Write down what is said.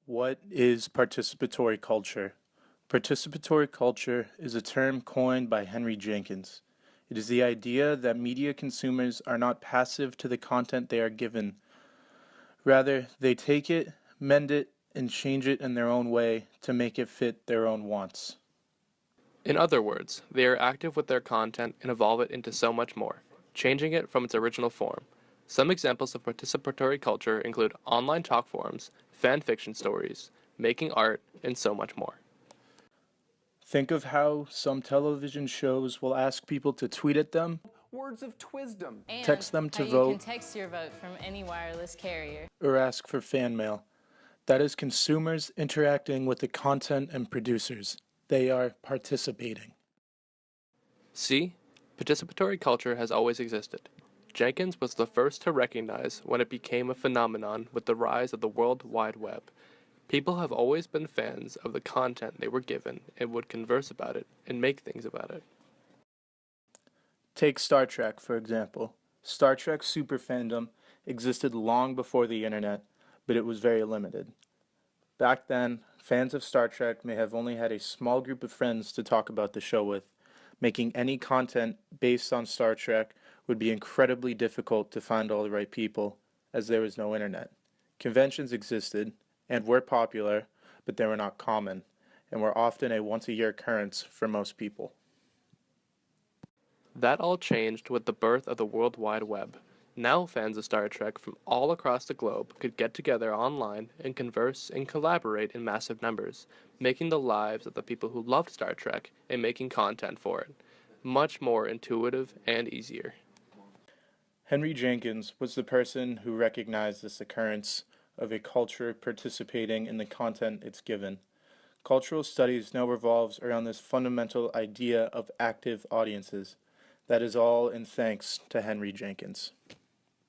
What is participatory culture? Participatory culture is a term coined by Henry Jenkins. It is the idea that media consumers are not passive to the content they are given. Rather, they take it, mend it, and change it in their own way to make it fit their own wants. In other words, they are active with their content and evolve it into so much more, changing it from its original form. Some examples of participatory culture include online talk forums, fan fiction stories, making art, and so much more. Think of how some television shows will ask people to tweet at them, Words of twisdom. And text them how to you vote, can text your vote from any wireless carrier. or ask for fan mail. That is consumers interacting with the content and producers. They are participating. See, participatory culture has always existed. Jenkins was the first to recognize when it became a phenomenon with the rise of the World Wide Web. People have always been fans of the content they were given and would converse about it and make things about it. Take Star Trek, for example. Star Trek super fandom existed long before the internet, but it was very limited. Back then, fans of Star Trek may have only had a small group of friends to talk about the show with. Making any content based on Star Trek would be incredibly difficult to find all the right people, as there was no internet. Conventions existed and were popular, but they were not common, and were often a once-a-year occurrence for most people. That all changed with the birth of the World Wide Web. Now fans of Star Trek from all across the globe could get together online and converse and collaborate in massive numbers, making the lives of the people who loved Star Trek and making content for it much more intuitive and easier. Henry Jenkins was the person who recognized this occurrence of a culture participating in the content it's given. Cultural studies now revolves around this fundamental idea of active audiences. That is all in thanks to Henry Jenkins.